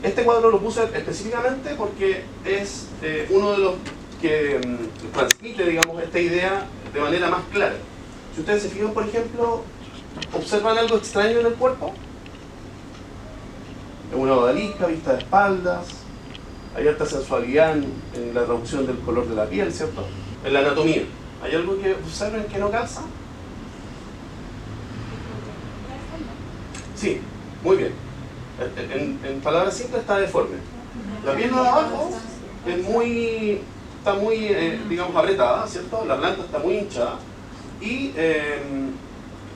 Este cuadro lo puse específicamente porque es uno de los que transmite, digamos, esta idea de manera más clara. Si ustedes se fijan, por ejemplo, ¿observan algo extraño en el cuerpo? Es una odalisca, vista de espaldas, hay alta sensualidad en la traducción del color de la piel, ¿cierto? En la anatomía, ¿hay algo que observen que no calza? Sí, muy bien. En palabras simples, está deforme. La pierna de abajo está muy, digamos, apretada, ¿cierto? La planta está muy hinchada y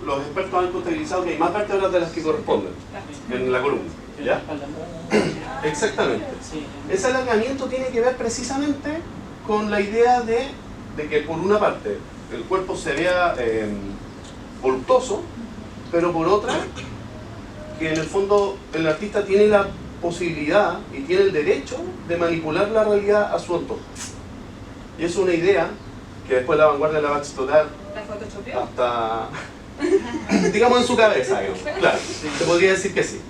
los expertos han contabilizado que hay más vértebras de las que corresponden en la columna, ¿ya? Exactamente. Ese alargamiento tiene que ver precisamente con la idea de que por una parte el cuerpo se vea voluptuoso, pero por otra que en el fondo el artista tiene la posibilidad y tiene el derecho de manipular la realidad a su antojo. Y es una idea que después la vanguardia la va a explotar hasta, digamos, en su cabeza, digamos. Claro, se podría decir que sí.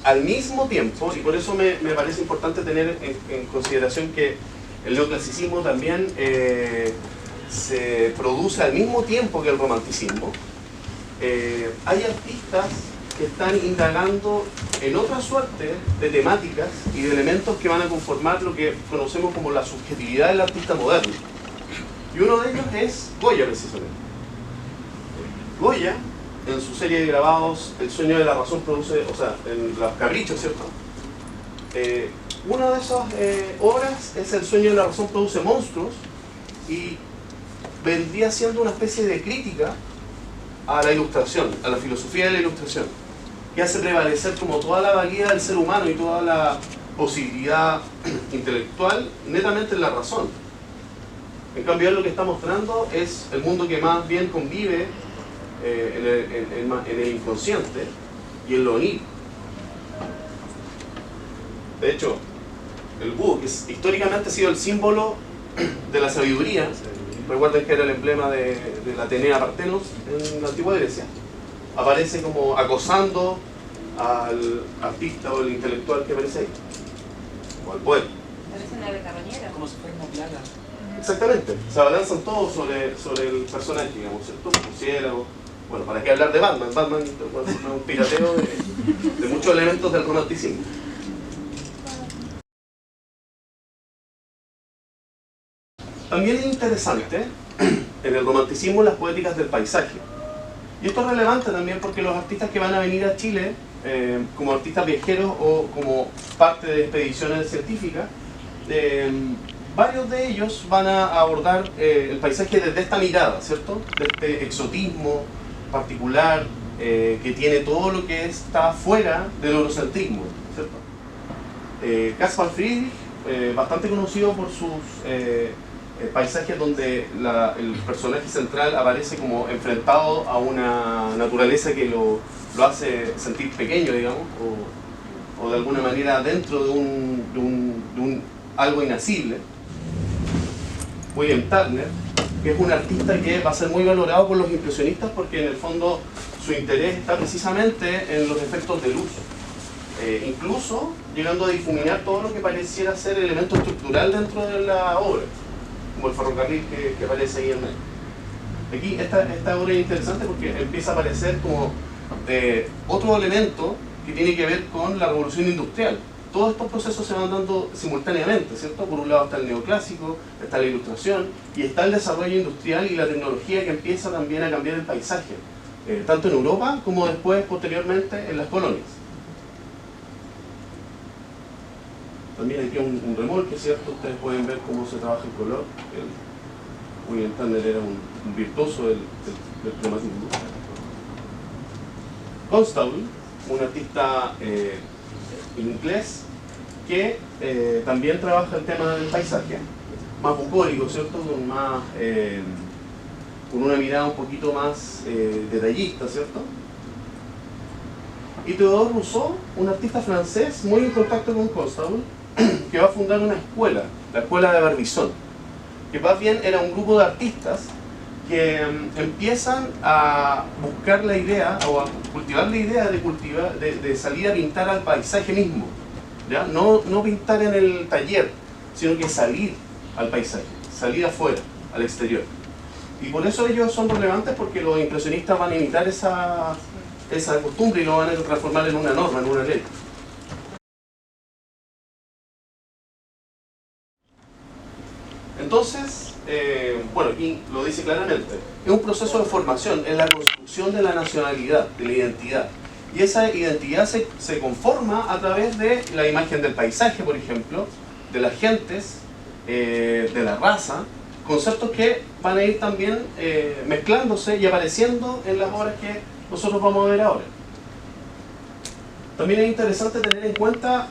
Al mismo tiempo, y por eso me parece importante tener en consideración que el neoclasicismo también se produce al mismo tiempo que el romanticismo, hay artistas que están indagando en otra suerte de temáticas y de elementos que van a conformar lo que conocemos como la subjetividad del artista moderno. Y uno de ellos es Goya, precisamente. Goya, en su serie de grabados El sueño de la razón produce, o sea, en Los Caprichos, ¿cierto? Una de esas obras es El sueño de la razón produce monstruos, y vendría siendo una especie de crítica a la ilustración, a la filosofía de la ilustración, que hace prevalecer como toda la valía del ser humano y toda la posibilidad intelectual netamente en la razón. En cambio, él lo que está mostrando es el mundo que más bien convive en el inconsciente y en lo onírico. De hecho, el búho, que históricamente ha sido el símbolo de la sabiduría, recuerden que era el emblema de la Atenea Partenos en la antigua Grecia, aparece como acosando al artista o al intelectual que aparece ahí, o al poeta. Parece una ave carroñera. Como si fuera una plaga. Exactamente, se abalanzan todos sobre el personaje, digamos, ¿cierto? Murciélago. Bueno, ¿para qué hablar de Batman? Batman es un pirateo de muchos elementos del romanticismo. También es interesante en el romanticismo las poéticas del paisaje. Y esto es relevante también porque los artistas que van a venir a Chile como artistas viajeros o como parte de expediciones científicas, varios de ellos van a abordar el paisaje desde esta mirada, ¿cierto? De este exotismo particular que tiene todo lo que está fuera del eurocentrismo, ¿cierto? Caspar Friedrich, bastante conocido por sus paisajes donde el personaje central aparece como enfrentado a una naturaleza que lo hace sentir pequeño, digamos, o de alguna manera dentro de un algo inacible. William Turner, que es un artista que va a ser muy valorado por los impresionistas porque en el fondo su interés está precisamente en los efectos de luz, incluso llegando a difuminar todo lo que pareciera ser elemento estructural dentro de la obra, como el ferrocarril que aparece ahí en medio. Aquí esta obra es interesante porque empieza a aparecer como otro elemento que tiene que ver con la revolución industrial. Todos estos procesos se van dando simultáneamente, ¿cierto? Por un lado está el neoclásico, está la ilustración y está el desarrollo industrial y la tecnología que empieza también a cambiar el paisaje, tanto en Europa como después, posteriormente, en las colonias. También aquí un remolque, ¿cierto? Ustedes pueden ver cómo se trabaja el color. William Turner era un virtuoso del cromatismo. Constable, un artista inglés que también trabaja el tema del paisaje, más bucólico, ¿cierto? Con una mirada un poquito más detallista, ¿cierto? Y Théodore Rousseau, un artista francés muy en contacto con Constable, que va a fundar una escuela, la escuela de Barbizon, que más bien era un grupo de artistas que empiezan a buscar la idea o a cultivar la idea de salir a pintar al paisaje mismo, ¿ya? No pintar en el taller, sino que salir al paisaje, salir afuera, al exterior. Y por eso ellos son relevantes, porque los impresionistas van a imitar esa costumbre y lo van a transformar en una norma, en una ley. Entonces, bueno, aquí lo dice claramente, es un proceso de formación, es la construcción de la nacionalidad, de la identidad. Y esa identidad se conforma a través de la imagen del paisaje, por ejemplo, de las gentes, de la raza, conceptos que van a ir también mezclándose y apareciendo en las obras que nosotros vamos a ver ahora. También es interesante tener en cuenta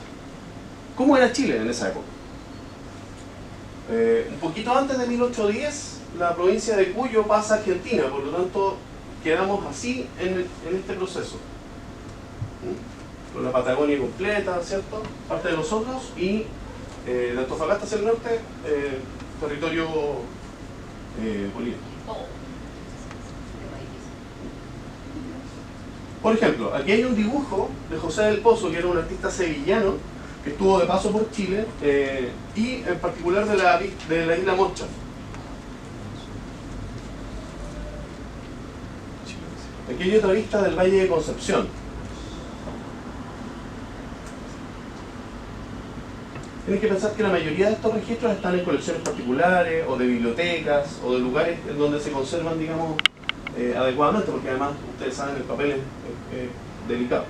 cómo era Chile en esa época. Un poquito antes de 1810, la provincia de Cuyo pasa a Argentina, por lo tanto quedamos así en este proceso. Con la Patagonia completa, ¿cierto? Parte de nosotros, y de Antofagasta hacia el norte, territorio boliviano. Por ejemplo, aquí hay un dibujo de José del Pozo, que era un artista sevillano, que estuvo de paso por Chile, y en particular de la isla Mocha. Aquí hay otra vista del Valle de Concepción. Tienen que pensar que la mayoría de estos registros están en colecciones particulares, o de bibliotecas, o de lugares en donde se conservan, digamos, adecuadamente, porque además, ustedes saben, el papel es delicado.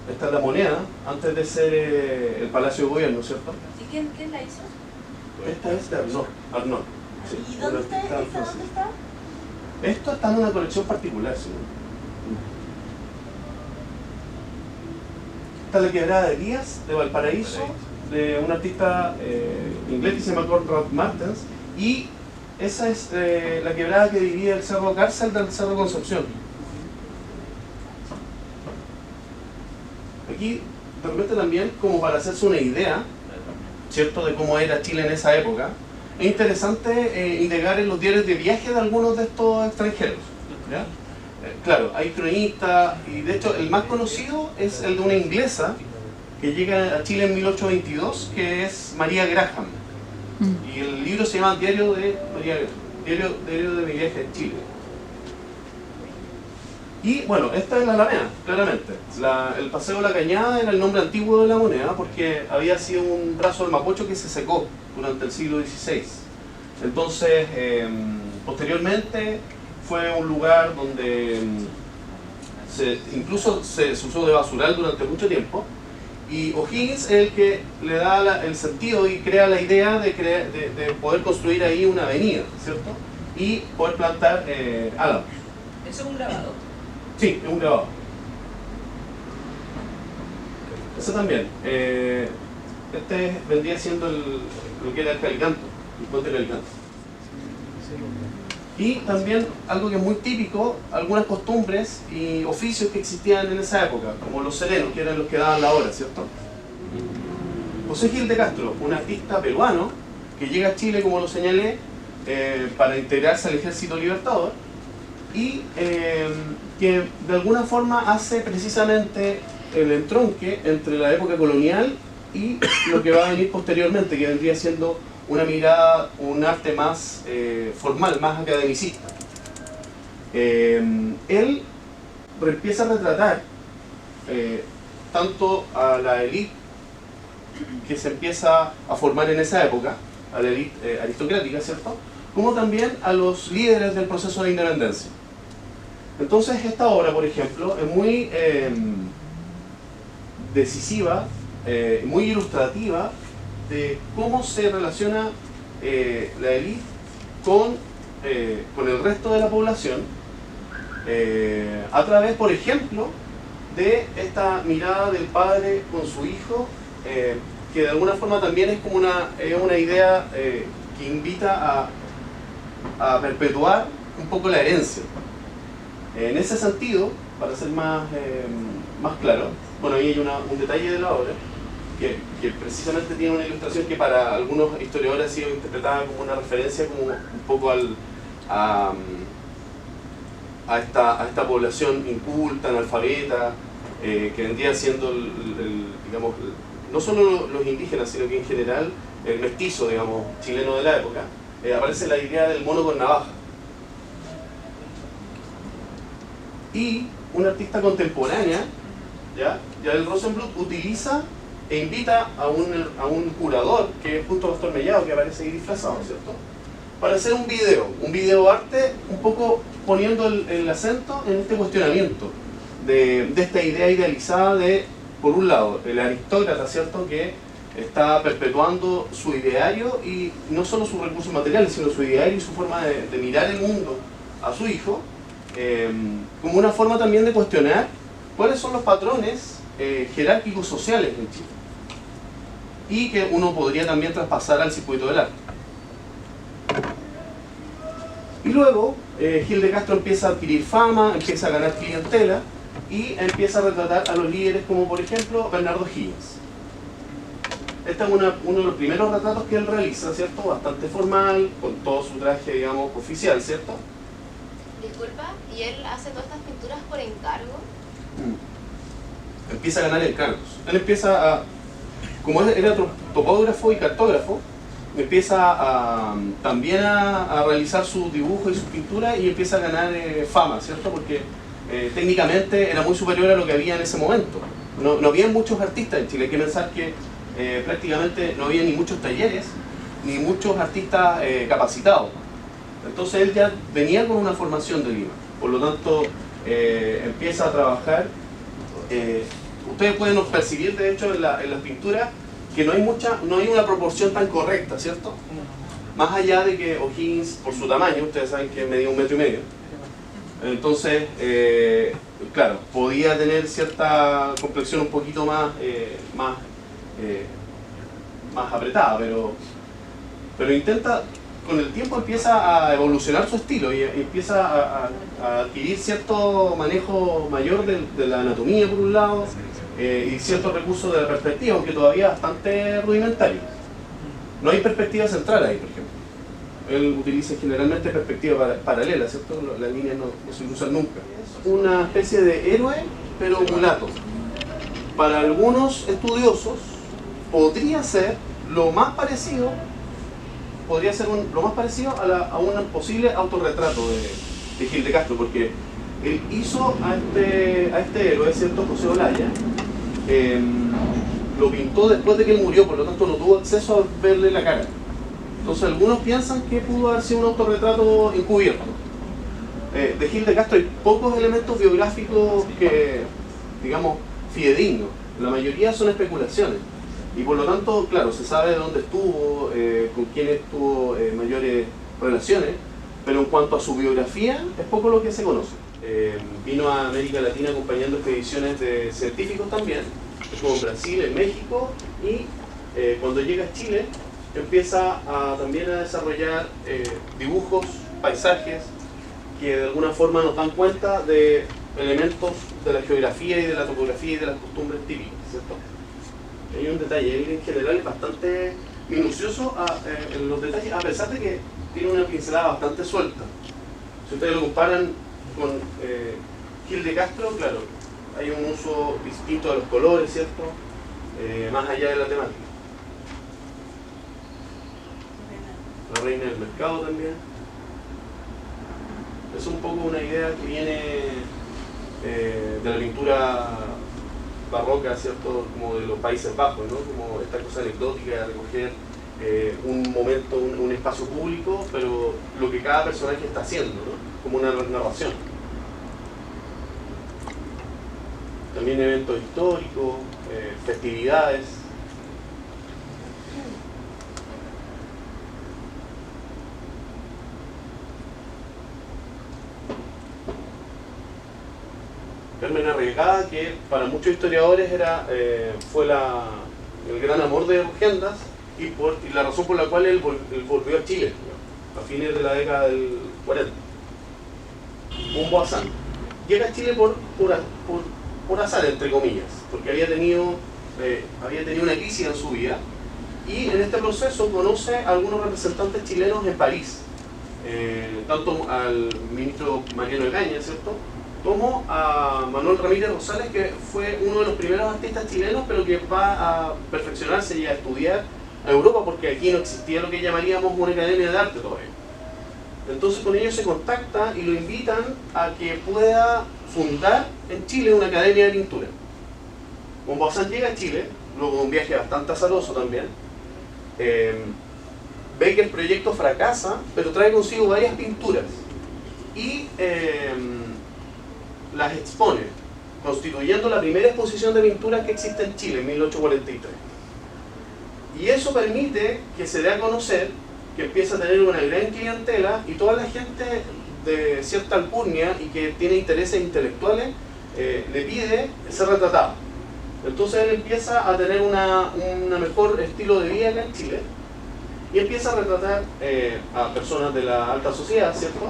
Esta es la moneda, antes de ser el Palacio de Gobierno, ¿cierto? ¿Y quién la hizo? Esta es de Arnaud. Sí, ¿Y dónde está? ¿Dónde está? Esto está en una colección particular, ¿sí? Esta es la quebrada de Elías, de Valparaíso, de un artista inglés que se llama Conrad Martens, y esa es la quebrada que divide el Cerro Cárcel del Cerro Concepción. Aquí, de repente también, como para hacerse una idea, ¿cierto?, de cómo era Chile en esa época, es interesante indagar en los diarios de viaje de algunos de estos extranjeros, ¿ya? Claro, hay cronistas, y de hecho el más conocido es el de una inglesa que llega a Chile en 1822, que es María Graham. Y el libro se llama Diario de María Graham, Diario de mi viaje a Chile. Y bueno, esta es la Alameda, claramente. El Paseo de la Cañada era el nombre antiguo de la moneda, porque había sido un brazo del Mapocho que se secó durante el siglo XVI. Entonces, posteriormente fue un lugar donde incluso se usó de basural durante mucho tiempo, y O'Higgins es el que le da el sentido y crea la idea de poder construir ahí una avenida, ¿cierto? Y poder plantar álamos. ¿Eso es un grabado? Sí, es un grabado. Eso también. Este vendría siendo lo que era el Calicanto, el puente Calicanto. Y también algo que es muy típico, algunas costumbres y oficios que existían en esa época, como los serenos, que eran los que daban la hora, ¿cierto? José Gil de Castro, un artista peruano que llega a Chile, como lo señalé, para integrarse al Ejército Libertador, y que de alguna forma hace precisamente el entronque entre la época colonial y lo que va a venir posteriormente, que vendría siendo una mirada, un arte más formal, más academicista. Él empieza a retratar tanto a la élite que se empieza a formar en esa época, a la élite aristocrática, ¿cierto?, como también a los líderes del proceso de independencia. Entonces esta obra, por ejemplo, es muy decisiva, muy ilustrativa de cómo se relaciona la élite con el resto de la población, a través, por ejemplo, de esta mirada del padre con su hijo, que de alguna forma también es como una idea que invita a perpetuar un poco la herencia. En ese sentido, para ser más claro, bueno, ahí hay un detalle de la obra. que precisamente tiene una ilustración que para algunos historiadores ha sido interpretada como una referencia como un poco a esta población inculta, analfabeta, que vendría siendo, digamos, no solo los indígenas, sino que en general el mestizo, digamos, chileno de la época. Aparece la idea del mono con navaja. Y una artista contemporánea, Yael Rosenbluth, utiliza e invita a un curador, que es Justo Pastor Mellado, que aparece ahí disfrazado, ¿cierto?, para hacer un video arte, un poco poniendo el acento en este cuestionamiento de esta idea idealizada de, por un lado, el aristócrata, ¿cierto?, que está perpetuando su ideario, y no solo sus recursos materiales, sino su ideario y su forma de mirar el mundo a su hijo, como una forma también de cuestionar cuáles son los patrones jerárquicos sociales en Chile, y que uno podría también traspasar al circuito del arte. Y luego Gil de Castro empieza a adquirir fama, empieza a ganar clientela y empieza a retratar a los líderes como, por ejemplo, Bernardo Higgins. Este es uno de los primeros retratos que él realiza, ¿cierto?, bastante formal, con todo su traje, digamos, oficial, ¿cierto? Disculpa, ¿y él hace todas estas pinturas por encargo? Empieza a ganar encargos. Él empieza como él era topógrafo y cartógrafo, empieza también a realizar sus dibujos y sus pinturas, y empieza a ganar fama, ¿cierto? Porque técnicamente era muy superior a lo que había en ese momento. No había muchos artistas en Chile. Hay que pensar que prácticamente no había ni muchos talleres, ni muchos artistas capacitados. Entonces él ya venía con una formación de Lima. Por lo tanto, empieza a trabajar. Ustedes pueden percibir, de hecho, en las pinturas, que no hay una proporción tan correcta, ¿cierto? Más allá de que O'Higgins, por su tamaño, ustedes saben que medía 1,5 metros. Entonces, claro, podía tener cierta complexión un poquito más apretada, pero intenta, con el tiempo empieza a evolucionar su estilo y empieza a adquirir cierto manejo mayor de la anatomía, por un lado, y ciertos recursos de la perspectiva, aunque todavía bastante rudimentario. No hay perspectiva central ahí, por ejemplo. Él utiliza generalmente perspectiva paralela, ¿cierto? Las líneas no se usan nunca. Es una especie de héroe, pero mulato. Para algunos estudiosos, podría ser lo más parecido a un posible autorretrato de Gil de Castro, porque él hizo a este héroe, ¿cierto?, José Olaya, lo pintó después de que él murió, por lo tanto no tuvo acceso a verle la cara. Entonces algunos piensan que pudo haber sido un autorretrato encubierto. De Gil de Castro hay pocos elementos biográficos que, digamos, fidedignos. La mayoría son especulaciones. Y por lo tanto, claro, se sabe de dónde estuvo, con quiénes tuvo mayores relaciones, pero en cuanto a su biografía, es poco lo que se conoce. Vino a América Latina acompañando expediciones de científicos también, como en Brasil, en México, y cuando llega a Chile, empieza también a desarrollar dibujos, paisajes, que de alguna forma nos dan cuenta de elementos de la geografía y de la topografía y de las costumbres típicas, ¿cierto? Hay un detalle, él en general es bastante minucioso en los detalles, a pesar de que tiene una pincelada bastante suelta. Si ustedes lo comparan con Gil de Castro, claro, hay un uso distinto de los colores, ¿cierto? Más allá de la temática. La reina del mercado también. Es un poco una idea que viene de la pintura barroca, ¿cierto?, como de los Países Bajos, ¿no? Como esta cosa anecdótica de recoger un momento, un espacio público, pero lo que cada personaje está haciendo, ¿no?, como una narración. También eventos históricos, festividades. Carmen Arriagada, que para muchos historiadores fue el gran amor de Urgendas y la razón por la cual él volvió a Chile, ¿no?, a fines de la década del 40. Un Boazán. Llega a Chile por azar, entre comillas, porque había tenido había tenido una crisis en su vida, y en este proceso conoce a algunos representantes chilenos en París, tanto al ministro Mariano Egaña, ¿cierto?, como a Manuel Ramírez Rosales, que fue uno de los primeros artistas chilenos, pero que va a perfeccionarse y a estudiar a Europa, porque aquí no existía lo que llamaríamos una academia de arte todavía. Entonces con ellos se contacta y lo invitan a que pueda fundar en Chile una academia de pintura. Maupassant llega a Chile, luego de un viaje bastante azaroso también, ve que el proyecto fracasa, pero trae consigo varias pinturas y las expone, constituyendo la primera exposición de pinturas que existe en Chile en 1843. Y eso permite que se dé a conocer, que empieza a tener una gran clientela, y toda la gente de cierta alcurnia y que tiene intereses intelectuales le pide ser retratado. Entonces él empieza a tener un mejor estilo de vida acá en Chile y empieza a retratar a personas de la alta sociedad, ¿cierto?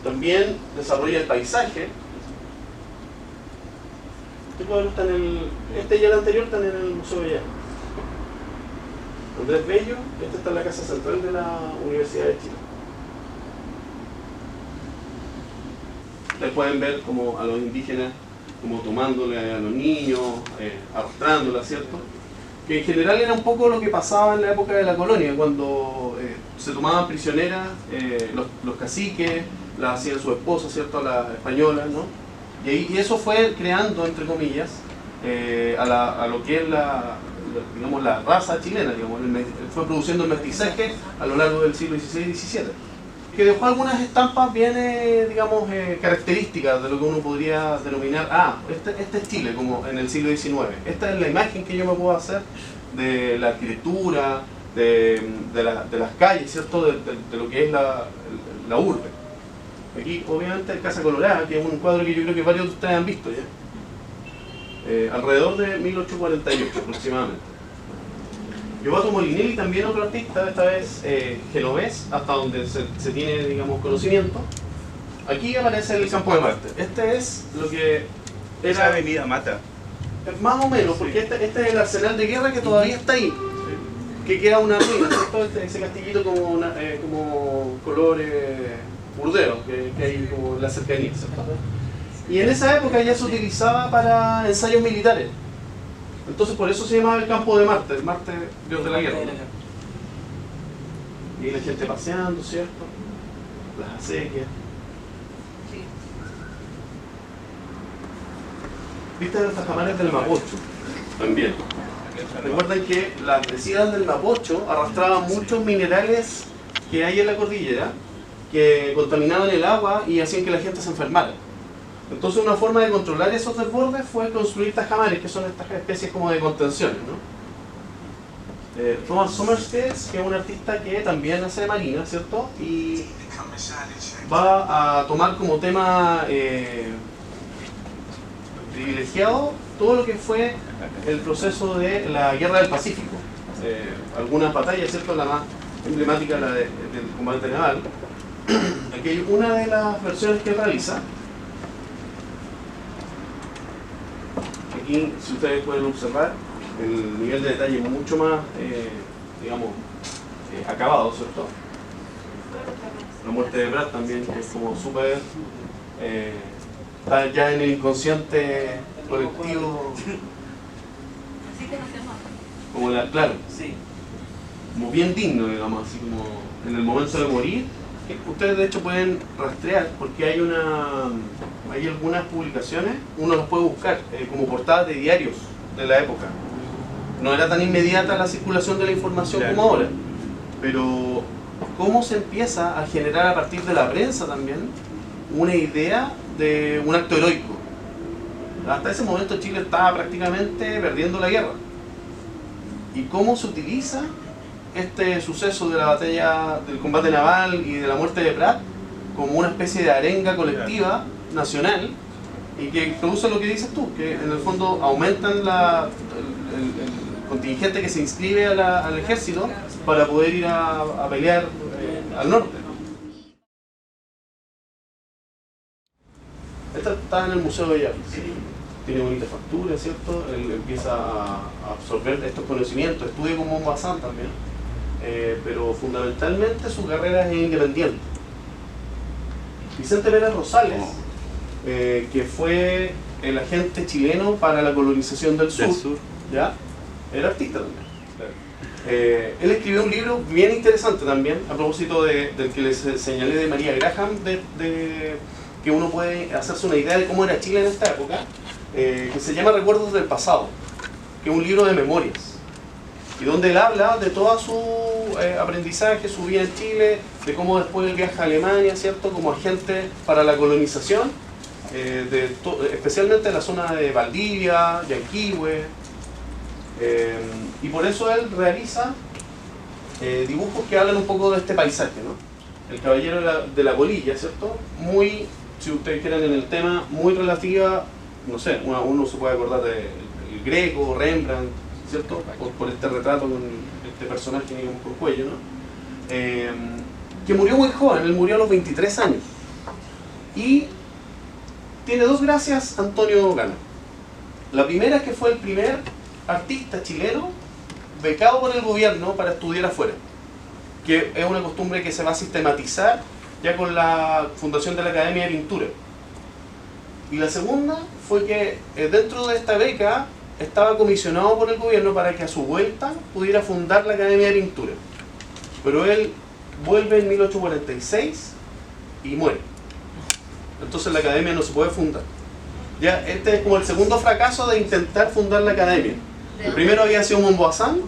También desarrolla el paisaje. Este cuadro está en este y el anterior están en el Museo de Arte. Andrés Bello, este está en la Casa Central de la Universidad de Chile. Ustedes pueden ver como a los indígenas como tomándole a los niños, arrastrándola, ¿cierto? Que en general era un poco lo que pasaba en la época de la colonia, cuando se tomaban prisioneras los caciques, las hacían sus esposas, ¿cierto?, a las españolas, ¿no? Y eso fue creando, entre comillas, a lo que es digamos, la raza chilena, digamos, fue produciendo el mestizaje a lo largo del siglo XVI y XVII. Que dejó algunas estampas bien, digamos, características de lo que uno podría denominar, este es Chile, como en el siglo XIX. Esta es la imagen que yo me puedo hacer de la arquitectura, de las calles, ¿cierto?, de lo que es la urbe. Aquí, obviamente, el Casa Colorada, que es un cuadro que yo creo que varios de ustedes han visto ya. Alrededor de 1848 aproximadamente. Giovato Molinelli, también otro artista, esta vez genovés, hasta donde se tiene, digamos, conocimiento. Aquí aparece el Campo de Marte. Este es lo que era... Esa avenida Mata. Más o menos, porque este es el arsenal de guerra que todavía está ahí. Que queda una ruina, ¿cierto? Ese castillito como color burdeo, que hay como en la cercanía, ¿cierto? Y en esa época ya se utilizaba para ensayos militares. Entonces por eso se llamaba el Campo de Marte, el Marte, dios de la guerra. Y ahí la gente paseando, ¿cierto? Las acequias. ¿Viste los tajamares del Mapocho? También. Recuerden que las crecidas del Mapocho arrastraban muchos minerales que hay en la cordillera, que contaminaban el agua y hacían que la gente se enfermara. Entonces una forma de controlar esos desbordes fue construir tajamares, que son estas especies como de contenciones, ¿no? Thomas Sommerfeld, que es un artista que también hace marina, ¿cierto? Y va a tomar como tema privilegiado todo lo que fue el proceso de la Guerra del Pacífico. Algunas batallas, ¿cierto? La más emblemática, la del combate naval. Aquí hay una de las versiones que realiza. Aquí, si ustedes pueden observar, el nivel de detalle es mucho más, digamos, acabado, ¿cierto? La muerte de Brad también, que es como súper... está ya en el inconsciente colectivo. Como claro, como bien digno, digamos, así como en el momento de morir. Ustedes de hecho pueden rastrear, porque hay algunas publicaciones, uno las puede buscar como portadas de diarios de la época. No era tan inmediata la circulación de la información como ahora, pero cómo se empieza a generar a partir de la prensa también una idea de un acto heroico. Hasta ese momento Chile estaba prácticamente perdiendo la guerra. Y cómo se utiliza este suceso de la batalla, del combate naval y de la muerte de Prat como una especie de arenga colectiva nacional, y que produce lo que dices tú, que en el fondo aumentan el contingente que se inscribe al ejército para poder ir a pelear al norte. Esta está en el Museo de Bellas Artes. tiene bonita factura, ¿cierto? Él empieza a absorber estos conocimientos, estudia con Montbazan también, pero fundamentalmente su carrera es independiente. Vicente Pérez Rosales, que fue el agente chileno para la colonización del sur, ¿ya? Era artista también. Él escribió un libro bien interesante también, a propósito del que les señalé de María Graham, que uno puede hacerse una idea de cómo era Chile en esta época, que se llama Recuerdos del Pasado, que es un libro de memorias, y donde él habla de todo su aprendizaje, su vida en Chile, de cómo después él viaja a Alemania, ¿cierto?, como agente para la colonización, especialmente en la zona de Valdivia, Yanquihue, y por eso él realiza dibujos que hablan un poco de este paisaje, ¿no? El caballero de la polilla, ¿cierto? Muy, si ustedes quieren en el tema, muy relativa, no sé, uno se puede acordar de el Greco, Rembrandt, ¿cierto? Por este retrato con este personaje, digamos, con cuello, ¿no? Que murió muy joven, él murió a los 23 años. Y tiene dos gracias Antonio Gana. La primera es que fue el primer artista chileno becado por el gobierno para estudiar afuera, que es una costumbre que se va a sistematizar ya con la fundación de la Academia de Pintura. Y la segunda fue que dentro de esta beca estaba comisionado por el gobierno para que a su vuelta pudiera fundar la Academia de Pintura. Pero él vuelve en 1846 y muere. Entonces la Academia no se puede fundar. Ya, este es como el segundo fracaso de intentar fundar la Academia. El primero había sido Montbazan,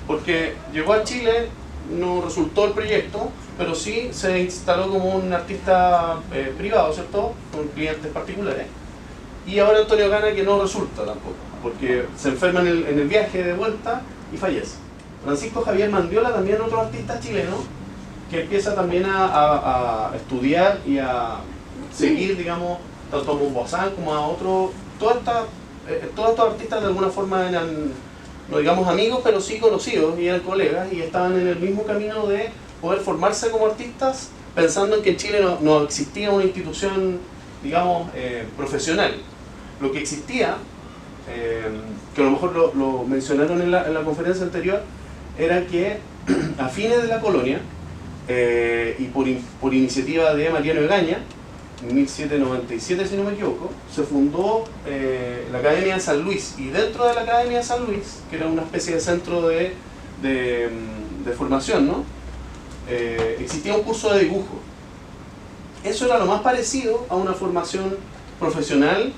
porque llegó a Chile, no resultó el proyecto, pero sí se instaló como un artista privado, ¿cierto?, con clientes particulares. Y ahora Antonio Gana, que no resulta tampoco, porque se enferma en el viaje de vuelta y fallece. Francisco Javier Mandiola, también otro artista chileno, que empieza también a estudiar y a seguir, digamos, tanto a Montbazan como a otros. Todos estos artistas de alguna forma eran, no digamos amigos, pero sí conocidos y eran colegas y estaban en el mismo camino de poder formarse como artistas, pensando en que en Chile no existía una institución, digamos, profesional. Lo que existía, que a lo mejor lo mencionaron en la conferencia anterior, era que a fines de la colonia, y por iniciativa de Mariano Egaña, en 1797 si no me equivoco, se fundó la Academia de San Luis, y dentro de la Academia de San Luis, que era una especie de centro de formación, ¿no? Existía un curso de dibujo. Eso era lo más parecido a una formación profesional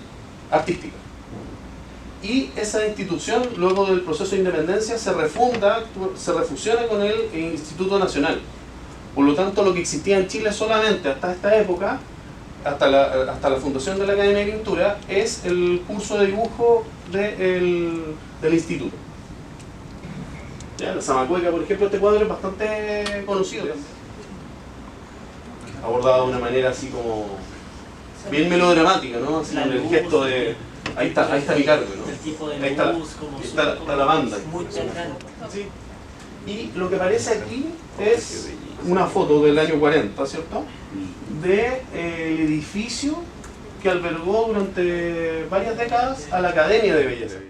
artística. Y esa institución, luego del proceso de independencia, se refusiona con el Instituto Nacional. Por lo tanto, lo que existía en Chile solamente hasta esta época, hasta la fundación de la Academia de Pintura, es el curso de dibujo del instituto. Ya, la Zamacueca, por ejemplo, este cuadro es bastante conocido, abordado de una manera así como bien melodramática, ¿no? Así con el gesto de ahí está mi cargo, ¿no? Ahí está la banda. Sí. Y lo que aparece aquí es una foto del año 40, ¿cierto?, del edificio que albergó durante varias décadas a la Academia de Bellas Artes.